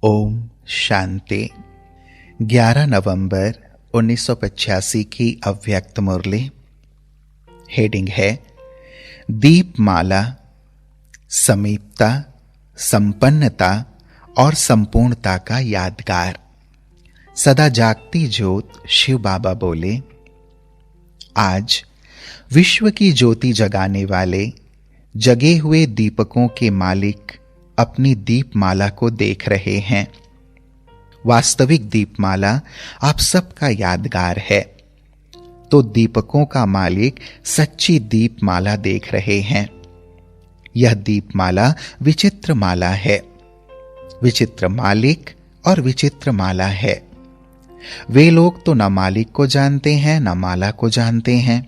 ओम शांति। 11 नवंबर 1985 की अव्यक्त मुरली। हेडिंग है दीपमाला, समीपता, संपन्नता और संपूर्णता का यादगार। सदा जागती ज्योत शिव बाबा बोले, आज विश्व की ज्योति जगाने वाले जगे हुए दीपकों के मालिक अपनी दीपमाला को देख रहे हैं। वास्तविक दीपमाला आप सबका यादगार है, तो दीपकों का मालिक सच्ची दीपमाला देख रहे हैं। यह दीपमाला विचित्र माला है, विचित्र मालिक और विचित्र माला है। वे लोग तो न मालिक को जानते हैं न माला को जानते हैं।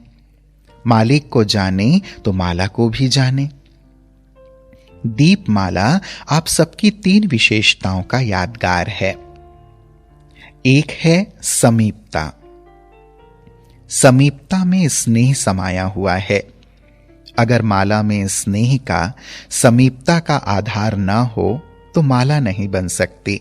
मालिक को जाने तो माला को भी जाने। दीपमाला आप सबकी 3 विशेषताओं का यादगार है। एक है समीपता। समीपता में स्नेह समाया हुआ है। अगर माला में स्नेह का, समीपता का आधार न हो तो माला नहीं बन सकती।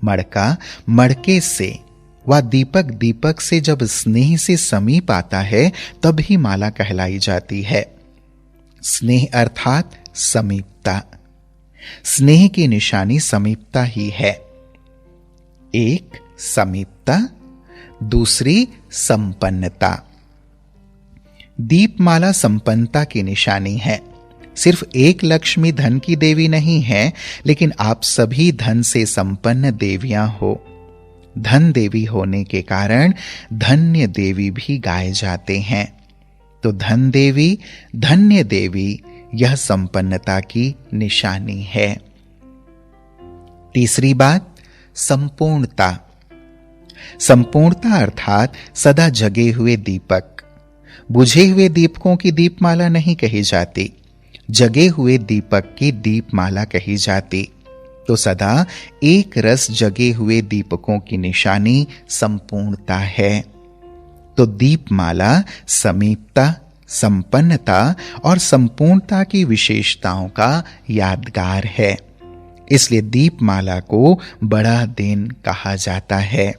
मड़का मड़के से व दीपक दीपक से जब स्नेह से समीप आता है तब ही माला कहलाई जाती है। स्नेह अर्थात समीपता। स्नेह की निशानी समीपता ही है। एक समीपता, दूसरी संपन्नता। दीपमाला संपन्नता की निशानी है। सिर्फ एक लक्ष्मी धन की देवी नहीं है, लेकिन आप सभी धन से संपन्न देवियां हो। धन देवी होने के कारण धन्य देवी भी गाए जाते हैं। तो धन देवी, धन्य देवी, यह संपन्नता की निशानी है। तीसरी बात, संपूर्णता। संपूर्णता अर्थात सदा जगे हुए दीपक। बुझे हुए दीपकों की दीपमाला नहीं कही जाती, जगे हुए दीपक की दीपमाला कही जाती। तो सदा एक रस जगे हुए दीपकों की निशानी संपूर्णता है। तो दीपमाला समीपता, संपन्नता और संपूर्णता की विशेषताओं का यादगार है। इसलिए दीपमाला को बड़ा दिन कहा जाता है।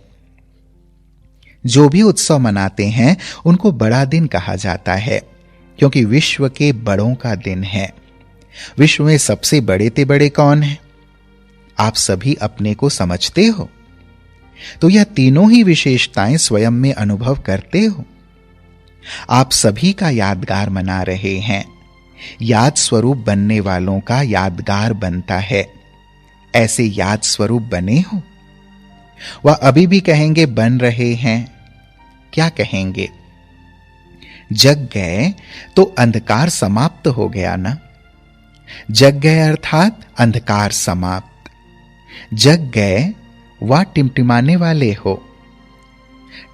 जो भी उत्सव मनाते हैं उनको बड़ा दिन कहा जाता है, क्योंकि विश्व के बड़ों का दिन है। विश्व में सबसे बड़े ते बड़े कौन हैं? आप सभी अपने को समझते हो, तो यह तीनों ही विशेषताएं स्वयं में अनुभव करते हो। आप सभी का यादगार मना रहे हैं। याद स्वरूप बनने वालों का यादगार बनता है। ऐसे याद स्वरूप बने हो? वह अभी भी कहेंगे बन रहे हैं। क्या कहेंगे? जग गए तो अंधकार समाप्त हो गया ना। जग गए अर्थात अंधकार समाप्त। जग गए व टिमटिमाने वाले हो।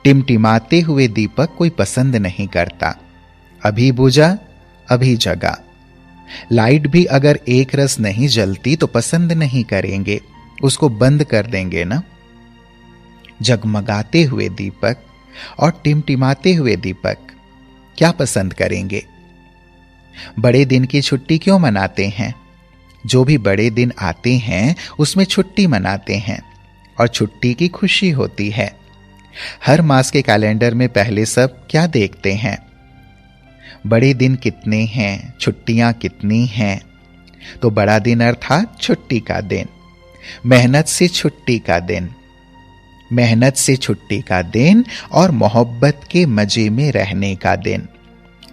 टिमटिमाते हुए दीपक कोई पसंद नहीं करता। अभी बुझा, अभी जगा। लाइट भी अगर एक रस नहीं जलती तो पसंद नहीं करेंगे, उसको बंद कर देंगे ना। जगमगाते हुए दीपक और टिमटिमाते हुए दीपक क्या पसंद करेंगे? बड़े दिन की छुट्टी क्यों मनाते हैं? जो भी बड़े दिन आते हैं उसमें छुट्टी मनाते हैं और छुट्टी की खुशी होती है। हर मास के कैलेंडर में पहले सब क्या देखते हैं? बड़े दिन कितने हैं, छुट्टियां कितनी हैं। तो बड़ा दिन अर्थात छुट्टी का दिन, मेहनत से छुट्टी का दिन, मेहनत से छुट्टी का दिन और मोहब्बत के मजे में रहने का दिन।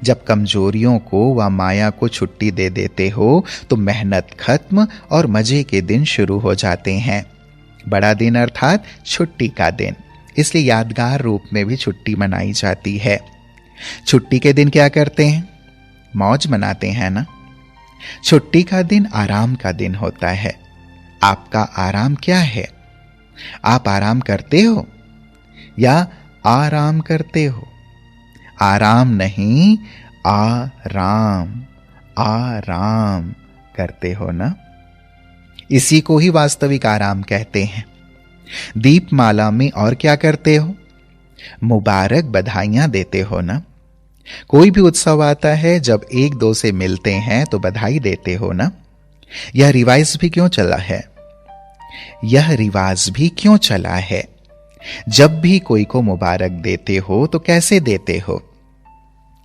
जब कमजोरियों को व माया को छुट्टी दे देते हो तो मेहनत खत्म और मजे के दिन शुरू हो जाते हैं। बड़ा दिन अर्थात छुट्टी का दिन, इसलिए यादगार रूप में भी छुट्टी मनाई जाती है। छुट्टी के दिन क्या करते हैं? मौज मनाते हैं ना। छुट्टी का दिन आराम का दिन होता है। आपका आराम क्या है? आप आराम करते हो या आराम करते हो? आराम नहीं, आराम, आराम करते हो ना। इसी को ही वास्तविक आराम कहते हैं। दीपमाला में और क्या करते हो? मुबारक बधाइयां देते हो ना। कोई भी उत्सव आता है, जब एक दो से मिलते हैं तो बधाई देते हो ना। यह रिवाइज भी क्यों चला है? यह रिवाज भी क्यों चला है? जब भी कोई को मुबारक देते हो तो कैसे देते हो?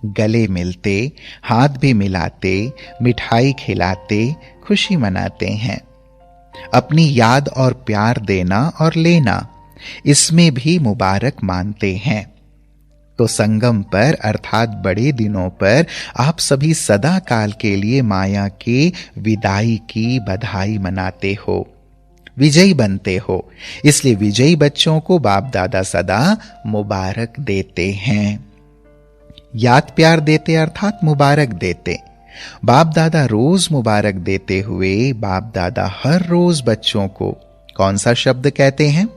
गले मिलते, हाथ भी मिलाते, मिठाई खिलाते, खुशी मनाते हैं। अपनी याद और प्यार देना और लेना, इसमें भी मुबारक मानते हैं। तो संगम पर अर्थात बड़े दिनों पर आप सभी सदा काल के लिए माया के विदाई की बधाई मनाते हो, विजयी बनते हो। इसलिए विजयी बच्चों को बाप दादा सदा मुबारक देते हैं। याद प्यार देते अर्थात मुबारक देते। बाप दादा रोज मुबारक देते हुए बाप दादा हर रोज बच्चों को कौन सा शब्द कहते हैं?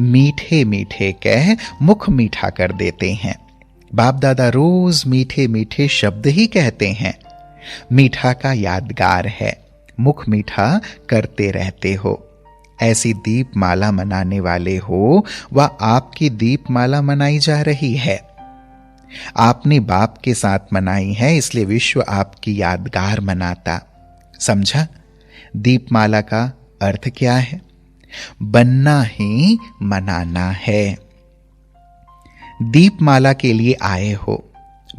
मीठे मीठे कह मुख मीठा कर देते हैं। बाप दादा रोज मीठे मीठे शब्द ही कहते हैं। मीठा का यादगार है, मुख मीठा करते रहते हो। ऐसी दीपमाला मनाने वाले हो, वह आपकी दीपमाला मनाई जा रही है। आपने बाप के साथ मनाई है, इसलिए विश्व आपकी यादगार मनाता। समझा? दीपमाला का अर्थ क्या है? बनना ही मनाना है। दीपमाला के लिए आए हो।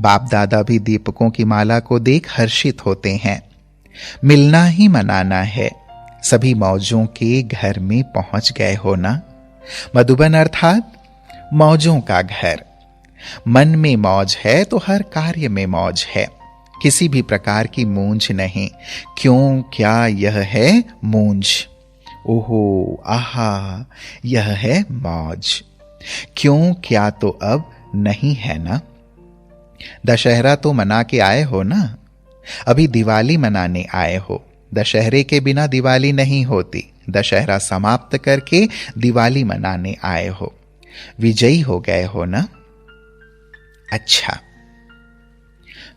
बाप दादा भी दीपकों की माला को देख हर्षित होते हैं। मिलना ही मनाना है। सभी मौजों के घर में पहुंच गए हो ना? मधुबन अर्थात मौजों का घर। मन में मौज है तो हर कार्य में मौज है। किसी भी प्रकार की मूंझ नहीं। क्यों, क्या यह है मूंझ? ओहो, आहा, यह है मौज। क्यों, क्या तो अब नहीं है ना? दशहरा तो मना के आए हो ना? अभी दिवाली मनाने आए हो। दशहरे के बिना दिवाली नहीं होती। दशहरा समाप्त करके दिवाली मनाने आए हो। विजयी हो गए हो ना? अच्छा,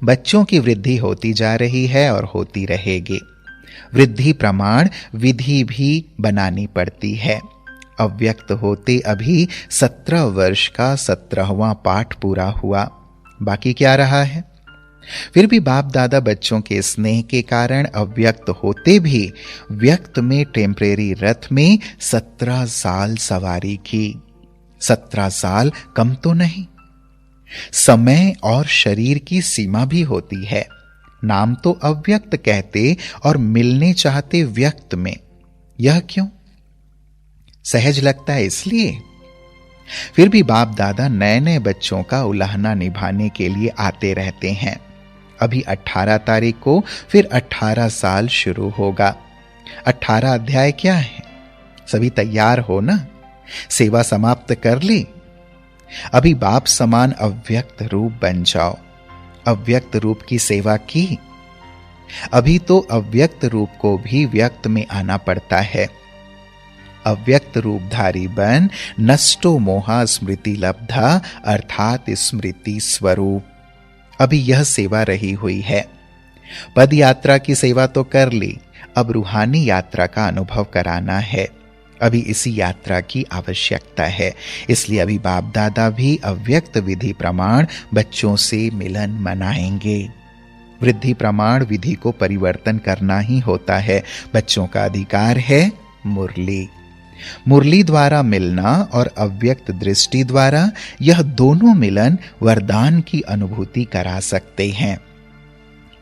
बच्चों की वृद्धि होती जा रही है और होती रहेगी। वृद्धि प्रमाण विधि भी बनानी पड़ती है। अव्यक्त होते अभी 17 वर्ष का 17वां पाठ पूरा हुआ। बाकी क्या रहा है? फिर भी बाप दादा बच्चों के स्नेह के कारण अव्यक्त होते भी व्यक्त में टेम्परेरी रथ में 17 साल सवारी की। 17 साल कम तो नहीं। समय और शरीर की सीमा भी होती है। नाम तो अव्यक्त कहते और मिलने चाहते व्यक्त में। यह क्यों? सहज लगता है इसलिए। फिर भी बाप दादा नए नए बच्चों का उलाहना निभाने के लिए आते रहते हैं। अभी 18 तारीख को फिर 18 साल शुरू होगा। 18 अध्याय क्या है? सभी तैयार हो ना? सेवा समाप्त कर ली। अभी बाप समान अव्यक्त रूप बन जाओ। अव्यक्त रूप की सेवा की। अभी तो अव्यक्त रूप को भी व्यक्त में आना पड़ता है। अव्यक्त रूपधारी बन नष्टो मोहा स्मृति लब्धा अर्थात स्मृति स्वरूप। अभी यह सेवा रही हुई है। पद यात्रा की सेवा तो कर ली, अब रूहानी यात्रा का अनुभव कराना है। अभी इसी यात्रा की आवश्यकता है। इसलिए अभी बाप दादा भी अव्यक्त विधि प्रमाण बच्चों से मिलन मनाएंगे। वृद्धि प्रमाण विधि को परिवर्तन करना ही होता है। बच्चों का अधिकार है मुरली। मुरली द्वारा मिलना और अव्यक्त दृष्टि द्वारा यह दोनों मिलन वरदान की अनुभूति करा सकते हैं।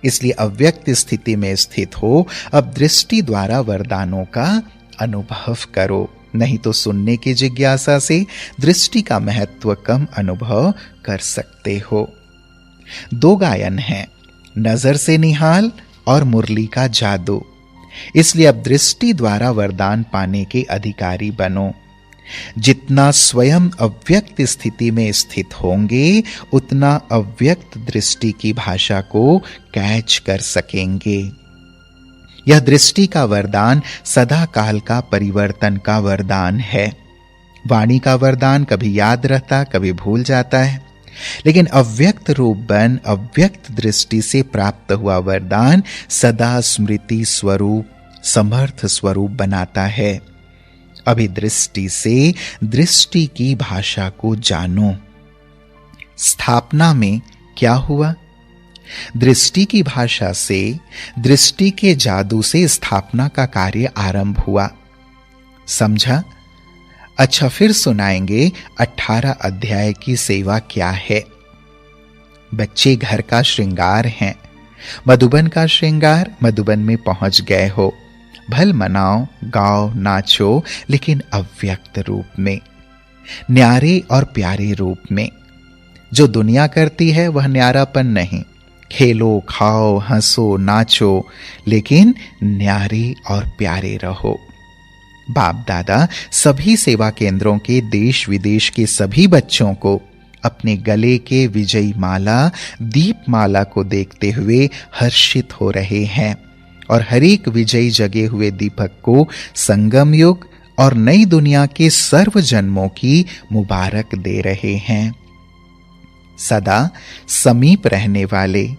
इसलिए अव्यक्त स्थिति में स्थित हो, अब दृष्टि द्वारा वरदानों का अनुभव करो। नहीं तो सुनने की जिज्ञासा से दृष्टि का महत्व कम अनुभव कर सकते हो। 2 गायन हैं, नजर से निहाल और मुरली का जादू। इसलिए अब दृष्टि द्वारा वरदान पाने के अधिकारी बनो। जितना स्वयं अव्यक्त स्थिति में स्थित होंगे, उतना अव्यक्त दृष्टि की भाषा को कैच कर सकेंगे। यह दृष्टि का वरदान सदा काल का परिवर्तन का वरदान है। वाणी का वरदान कभी याद रहता, कभी भूल जाता है, लेकिन अव्यक्त रूप बन अव्यक्त दृष्टि से प्राप्त हुआ वरदान सदा स्मृति स्वरूप, समर्थ स्वरूप बनाता है। अभी दृष्टि से दृष्टि की भाषा को जानो। स्थापना में क्या हुआ? दृष्टि की भाषा से, दृष्टि के जादू से स्थापना का कार्य आरंभ हुआ। समझा? अच्छा, फिर सुनाएंगे 18 अध्याय की सेवा क्या है। बच्चे घर का श्रृंगार हैं। मधुबन का श्रृंगार, मधुबन में पहुंच गए हो। भल मनाओ, गाओ, नाचो, लेकिन अव्यक्त रूप में, न्यारे और प्यारे रूप में। जो दुनिया करती है वह न्यारापन नहीं। खेलो, खाओ, हंसो, नाचो, लेकिन न्यारे और प्यारे रहो। बाप दादा सभी सेवा केंद्रों के देश विदेश के सभी बच्चों को अपने गले के विजयी माला, दीप माला को देखते हुए हर्षित हो रहे हैं और हर एक विजयी जगे हुए दीपक को संगम युग और नई दुनिया के सर्व जन्मों की मुबारक दे रहे हैं। सदा समीप रहने वाले,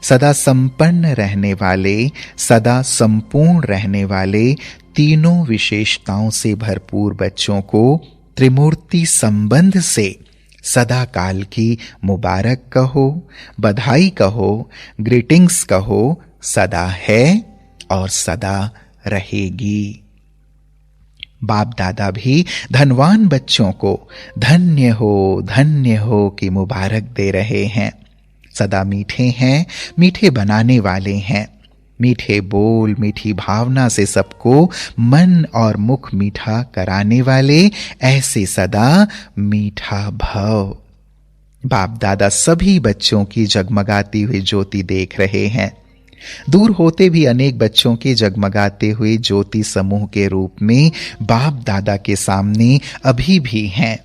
सदा संपन्न रहने वाले, सदा संपूर्ण रहने वाले, तीनों विशेषताओं से भरपूर बच्चों को त्रिमूर्ति संबंध से सदा काल की मुबारक कहो, बधाई कहो, ग्रीटिंग्स कहो। सदा है और सदा रहेगी। बाप दादा भी धनवान बच्चों को धन्य हो की मुबारक दे रहे हैं। सदा मीठे हैं, मीठे बनाने वाले हैं। मीठे बोल, मीठी भावना से सबको मन और मुख मीठा कराने वाले, ऐसे सदा मीठा भव। बाप दादा सभी बच्चों की जगमगाती हुई ज्योति देख रहे हैं। दूर होते भी अनेक बच्चों के जगमगाते हुए ज्योति समूह के रूप में बाप दादा के सामने अभी भी हैं।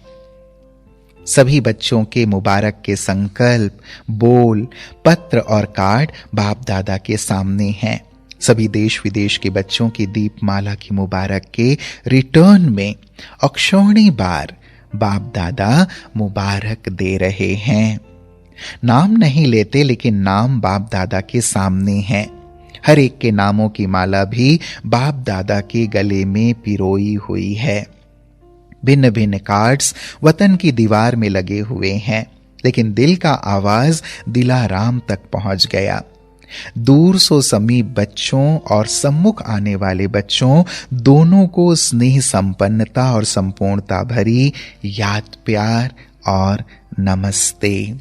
सभी बच्चों के मुबारक के संकल्प, बोल, पत्र और कार्ड बाप दादा के सामने हैं। सभी देश विदेश के बच्चों की दीपमाला की मुबारक के रिटर्न में अक्षौणी बार बाप दादा मुबारक दे रहे हैं। नाम नहीं लेते, लेकिन नाम बाप दादा के सामने है। हर एक के नामों की माला भी बाप दादा के गले में पिरोई हुई है। भिन्न भिन्न कार्ड्स वतन की दीवार में लगे हुए हैं, लेकिन दिल का आवाज दिलाराम तक पहुंच गया। दूर सो समीप बच्चों और सम्मुख आने वाले बच्चों दोनों को स्नेह संपन्नता और संपूर्णता भरी याद, प्यार और नमस्ते।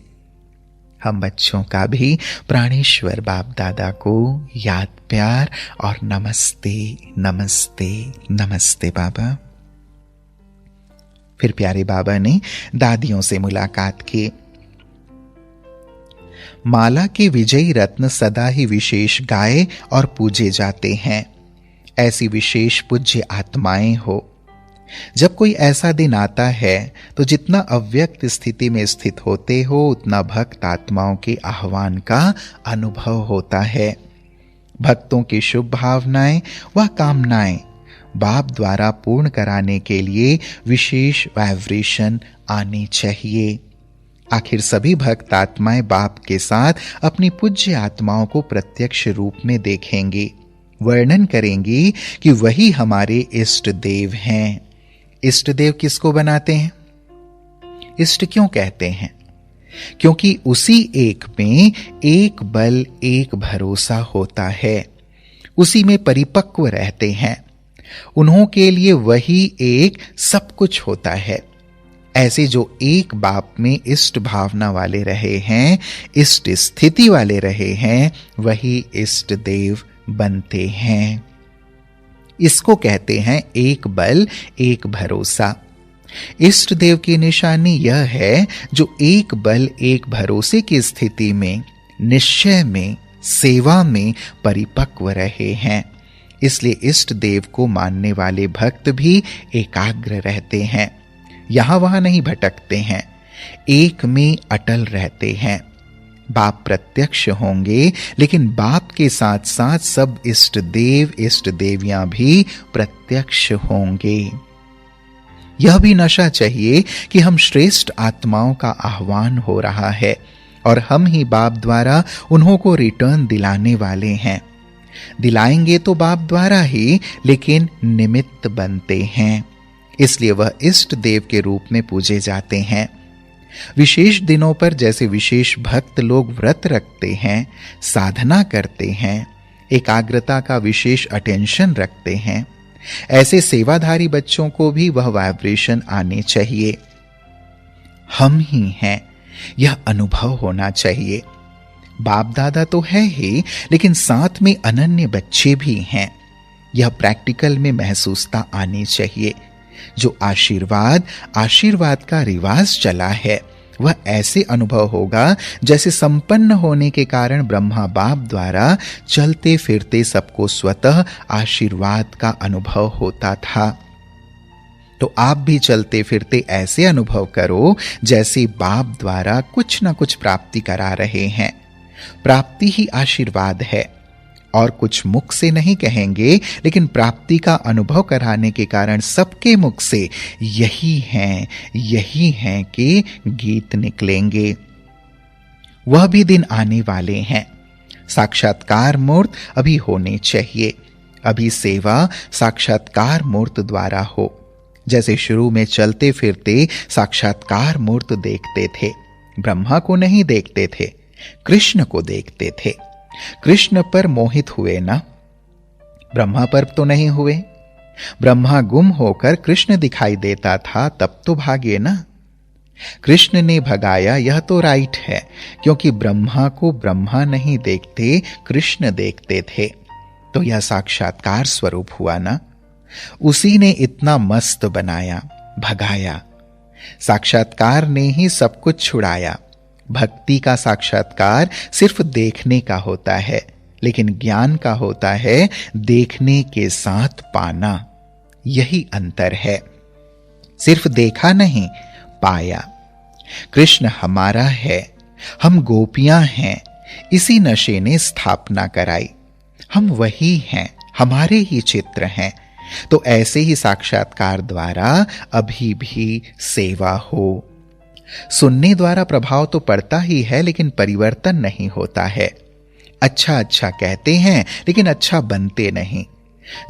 हम बच्चों का भी प्राणेश्वर बाप दादा को याद, प्यार और नमस्ते नमस्ते नमस्ते बाबा। फिर प्यारे बाबा ने दादियों से मुलाकात की। माला के विजयी रत्न सदा ही विशेष गाए और पूजे जाते हैं। ऐसी विशेष पूज्य आत्माएं हो। जब कोई ऐसा दिन आता है तो जितना अव्यक्त स्थिति में स्थित होते हो, उतना भक्त आत्माओं के आह्वान का अनुभव होता है। भक्तों की शुभ भावनाएं व कामनाएं बाप द्वारा पूर्ण कराने के लिए विशेष वाइब्रेशन आनी चाहिए। आखिर सभी भक्त आत्माएं बाप के साथ अपनी पूज्य आत्माओं को प्रत्यक्ष रूप में देखेंगी, वर्णन करेंगी कि वही हमारे इष्ट देव हैं। इष्ट देव किसको बनाते हैं? इष्ट क्यों कहते हैं? क्योंकि उसी एक में एक बल, एक भरोसा होता है, उसी में परिपक्व रहते हैं। उन्हों के लिए वही एक सब कुछ होता है। ऐसे जो एक बाप में इष्ट भावना वाले रहे हैं, इष्ट स्थिति वाले रहे हैं, वही इष्ट देव बनते हैं। इसको कहते हैं एक बल, एक भरोसा। इष्ट देव की निशानी यह है जो एक बल, एक भरोसे की स्थिति में, निश्चय में, सेवा में परिपक्व रहे हैं। इसलिए इष्ट देव को मानने वाले भक्त भी एकाग्र रहते हैं, यहां वहां नहीं भटकते हैं, एक में अटल रहते हैं। बाप प्रत्यक्ष होंगे, लेकिन बाप के साथ साथ सब इष्ट देव, इष्ट देवियां भी प्रत्यक्ष होंगे। यह भी नशा चाहिए कि हम श्रेष्ठ आत्माओं का आह्वान हो रहा है और हम ही बाप द्वारा उन्हों को रिटर्न दिलाने वाले हैं। दिलाएंगे तो बाप द्वारा ही, लेकिन निमित्त बनते हैं। इसलिए वह इष्ट देव के रूप में पूजे जाते हैं। विशेष दिनों पर जैसे विशेष भक्त लोग व्रत रखते हैं, साधना करते हैं, एकाग्रता का विशेष अटेंशन रखते हैं, ऐसे सेवाधारी बच्चों को भी वह वाइब्रेशन आने चाहिए। हम ही हैं, यह अनुभव होना चाहिए। बाप दादा तो है ही, लेकिन साथ में अनन्य बच्चे भी हैं। यह प्रैक्टिकल में महसूसता आनी चाहिए। जो आशीर्वाद का रिवाज चला है, वह ऐसे अनुभव होगा जैसे संपन्न होने के कारण ब्रह्मा बाप द्वारा चलते फिरते सबको स्वतः आशीर्वाद का अनुभव होता था। तो आप भी चलते फिरते ऐसे अनुभव करो जैसे बाप द्वारा कुछ ना कुछ प्राप्ति करा रहे हैं। प्राप्ति ही आशीर्वाद है, और कुछ मुख से नहीं कहेंगे, लेकिन प्राप्ति का अनुभव कराने के कारण सबके मुख से यही हैं कि गीत निकलेंगे। वह भी दिन आने वाले हैं। साक्षात्कार मूर्त अभी होने चाहिए। अभी सेवा साक्षात्कार मूर्त द्वारा हो। जैसे शुरू में चलते फिरते साक्षात्कार मूर्त देखते थे, ब्रह्मा को नहीं देखते थे, कृष्ण को देखते थे। कृष्ण पर मोहित हुए ना, ब्रह्मा पर तो नहीं हुए। ब्रह्मा गुम होकर कृष्ण दिखाई देता था, तब तो भागे ना। कृष्ण ने भगाया, यह तो राइट है, क्योंकि ब्रह्मा को ब्रह्मा नहीं देखते, कृष्ण देखते थे। तो यह साक्षात्कार स्वरूप हुआ ना। उसी ने इतना मस्त बनाया, भगाया। साक्षात्कार ने ही सब कुछ छुड़ाया। भक्ति का साक्षात्कार सिर्फ देखने का होता है, लेकिन ज्ञान का होता है देखने के साथ पाना। यही अंतर है। सिर्फ देखा नहीं, पाया। कृष्ण हमारा है, हम गोपियां हैं। इसी नशे ने स्थापना कराई। हम वही हैं, हमारे ही चित्र हैं। तो ऐसे ही साक्षात्कार द्वारा अभी भी सेवा हो। सुनने द्वारा प्रभाव तो पड़ता ही है, लेकिन परिवर्तन नहीं होता है। अच्छा अच्छा कहते हैं, लेकिन अच्छा बनते नहीं।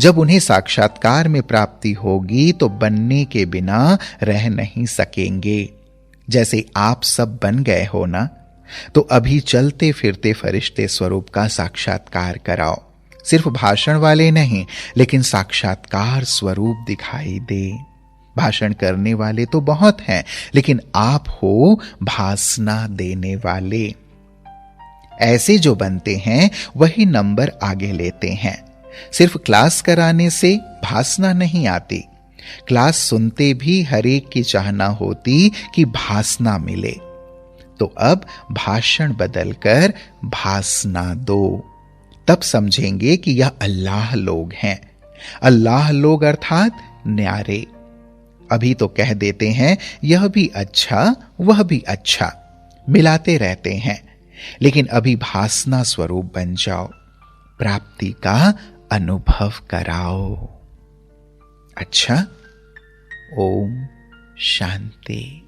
जब उन्हें साक्षात्कार में प्राप्ति होगी तो बनने के बिना रह नहीं सकेंगे। जैसे आप सब बन गए हो ना, तो अभी चलते फिरते फरिश्ते स्वरूप का साक्षात्कार कराओ। सिर्फ भाषण वाले नहीं, लेकिन साक्षात्कार स्वरूप दिखाई दे। भाषण करने वाले तो बहुत हैं, लेकिन आप हो भासना देने वाले। ऐसे जो बनते हैं वही नंबर आगे लेते हैं। सिर्फ क्लास कराने से भासना नहीं आती। क्लास सुनते भी हरेक की चाहना होती कि भासना मिले। तो अब भाषण बदलकर भासना दो, तब समझेंगे कि यह अल्लाह लोग हैं। अल्लाह लोग अर्थात न्यारे। अभी तो कह देते हैं यह भी अच्छा, वह भी अच्छा, मिलाते रहते हैं, लेकिन अभी भासना स्वरूप बन जाओ, प्राप्ति का अनुभव कराओ। अच्छा, ओम शांति।